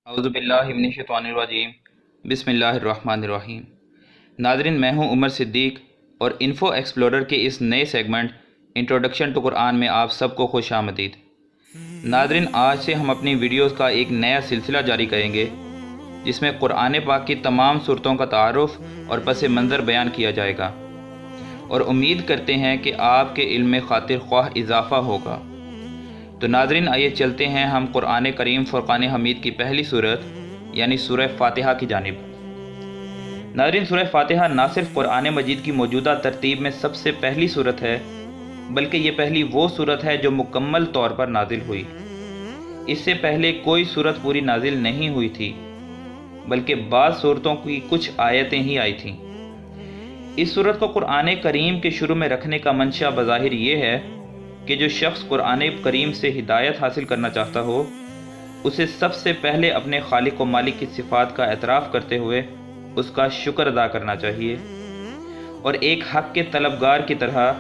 اعوذ باللہ من الشیطان الرجیم بسم اللہ الرحمن الرحیم۔ ناظرین، میں ہوں عمر صدیق اور انفو ایکسپلورر کے اس نئے سیگمنٹ انٹروڈکشن ٹو قرآن میں آپ سب کو خوش آمدید۔ ناظرین، آج سے ہم اپنی ویڈیوز کا ایک نیا سلسلہ جاری کریں گے جس میں قرآن پاک کی تمام صورتوں کا تعارف اور پس منظر بیان کیا جائے گا، اور امید کرتے ہیں کہ آپ کے علم میں خاطر خواہ اضافہ ہوگا۔ تو ناظرین، آئیے چلتے ہیں ہم قرآن کریم فرقان حمید کی پہلی صورت یعنی سورہ فاتحہ کی جانب۔ ناظرین، سورہ فاتحہ نہ صرف قرآن مجید کی موجودہ ترتیب میں سب سے پہلی صورت ہے، بلکہ یہ پہلی وہ صورت ہے جو مکمل طور پر نازل ہوئی۔ اس سے پہلے کوئی صورت پوری نازل نہیں ہوئی تھی، بلکہ بعض صورتوں کی کچھ آیتیں ہی آئی تھیں۔ اس صورت کو قرآن کریم کے شروع میں رکھنے کا منشا بظاہر یہ ہے کہ جو شخص قرآن کریم سے ہدایت حاصل کرنا چاہتا ہو، اسے سب سے پہلے اپنے خالق و مالک کی صفات کا اعتراف کرتے ہوئے اس کا شکر ادا کرنا چاہیے، اور ایک حق کے طلبگار کی طرح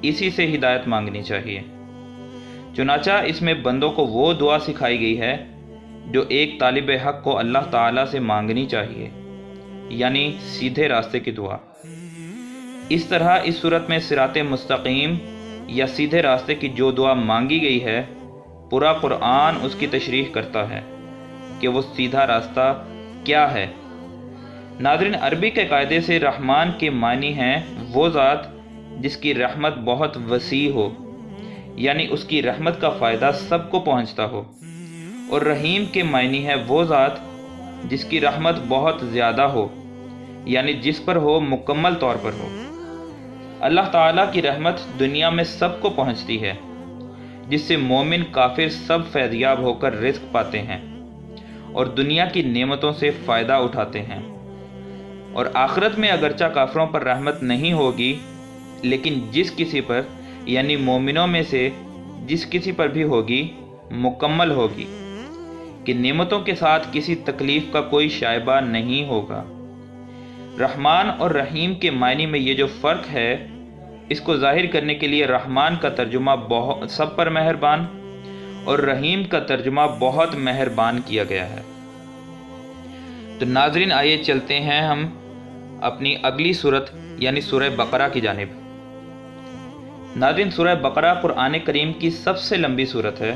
اسی سے ہدایت مانگنی چاہیے۔ چنانچہ اس میں بندوں کو وہ دعا سکھائی گئی ہے جو ایک طالب حق کو اللہ تعالیٰ سے مانگنی چاہیے، یعنی سیدھے راستے کی دعا۔ اس طرح اس صورت میں صراط مستقیم یا سیدھے راستے کی جو دعا مانگی گئی ہے، پورا قرآن اس کی تشریح کرتا ہے کہ وہ سیدھا راستہ کیا ہے۔ ناظرین، عربی کے قاعدے سے رحمان کے معنی ہیں وہ ذات جس کی رحمت بہت وسیع ہو، یعنی اس کی رحمت کا فائدہ سب کو پہنچتا ہو، اور رحیم کے معنی ہے وہ ذات جس کی رحمت بہت زیادہ ہو، یعنی جس پر ہو مکمل طور پر ہو۔ اللہ تعالیٰ کی رحمت دنیا میں سب کو پہنچتی ہے، جس سے مومن کافر سب فیضیاب ہو کر رزق پاتے ہیں اور دنیا کی نعمتوں سے فائدہ اٹھاتے ہیں، اور آخرت میں اگرچہ کافروں پر رحمت نہیں ہوگی، لیکن جس کسی پر یعنی مومنوں میں سے جس کسی پر بھی ہوگی مکمل ہوگی کہ نعمتوں کے ساتھ کسی تکلیف کا کوئی شائبہ نہیں ہوگا۔ رحمان اور رحیم کے معنی میں یہ جو فرق ہے، اس کو ظاہر کرنے کے لیے رحمان کا ترجمہ سب پر مہربان اور رحیم کا ترجمہ بہت مہربان کیا گیا ہے۔ تو ناظرین، آئیے چلتے ہیں ہم اپنی اگلی صورت یعنی سورہ بقرہ کی جانب۔ ناظرین، سورہ بقرہ قرآن کریم کی سب سے لمبی صورت ہے۔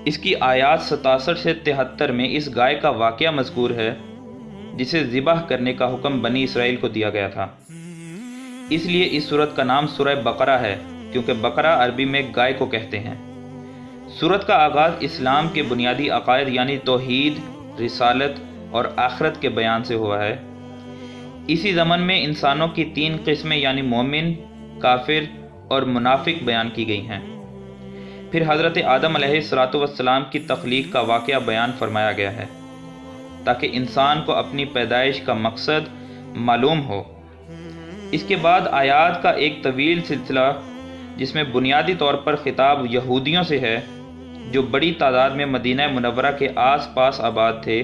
اس کی آیات 67 سے 73 میں اس گائے کا واقعہ مذکور ہے جسے ذبح کرنے کا حکم بنی اسرائیل کو دیا گیا تھا۔ اس لیے اس سورت کا نام سورہ بقرہ ہے، کیونکہ بقرہ عربی میں گائے کو کہتے ہیں۔ سورت کا آغاز اسلام کے بنیادی عقائد یعنی توحید، رسالت اور آخرت کے بیان سے ہوا ہے۔ اسی ضمن میں انسانوں کی 3 قسمیں یعنی مومن، کافر اور منافق بیان کی گئی ہیں۔ پھر حضرت آدم علیہ السلام کی تخلیق کا واقعہ بیان فرمایا گیا ہے تاکہ انسان کو اپنی پیدائش کا مقصد معلوم ہو۔ اس کے بعد آیات کا ایک طویل سلسلہ جس میں بنیادی طور پر خطاب یہودیوں سے ہے جو بڑی تعداد میں مدینہ منورہ کے آس پاس آباد تھے۔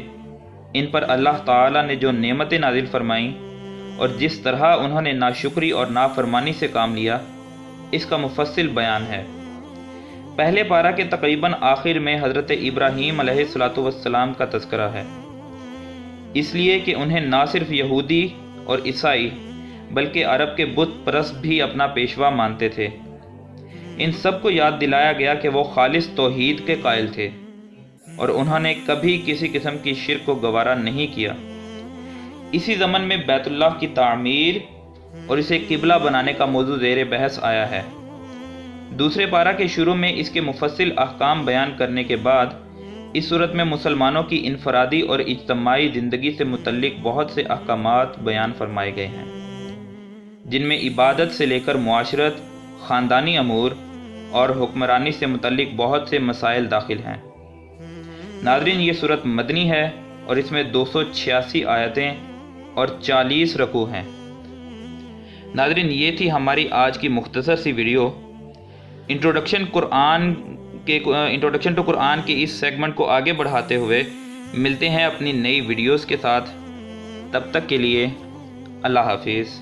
ان پر اللہ تعالیٰ نے جو نعمتیں نازل فرمائیں اور جس طرح انہوں نے ناشکری اور نافرمانی سے کام لیا، اس کا مفصل بیان ہے۔ پہلے پارہ کے تقریباً آخر میں حضرت ابراہیم علیہ السلام کا تذکرہ ہے، اس لیے کہ انہیں نہ صرف یہودی اور عیسائی بلکہ عرب کے بت پرست بھی اپنا پیشوا مانتے تھے۔ ان سب کو یاد دلایا گیا کہ وہ خالص توحید کے قائل تھے اور انہوں نے کبھی کسی قسم کی شرک کو گوارا نہیں کیا۔ اسی زمن میں بیت اللہ کی تعمیر اور اسے قبلہ بنانے کا موضوع زیر بحث آیا ہے۔ دوسرے پارہ کے شروع میں اس کے مفصل احکام بیان کرنے کے بعد اس صورت میں مسلمانوں کی انفرادی اور اجتماعی زندگی سے متعلق بہت سے احکامات بیان فرمائے گئے ہیں، جن میں عبادت سے لے کر معاشرت، خاندانی امور اور حکمرانی سے متعلق بہت سے مسائل داخل ہیں۔ ناظرین، یہ صورت مدنی ہے اور اس میں 286 آیتیں اور 40 رکوع ہیں۔ ناظرین، یہ تھی ہماری آج کی مختصر سی ویڈیو انٹروڈکشن ٹو قرآن کے اس سیگمنٹ کو آگے بڑھاتے ہوئے ملتے ہیں اپنی نئی ویڈیوز کے ساتھ۔ تب تک کے لیے اللہ حافظ۔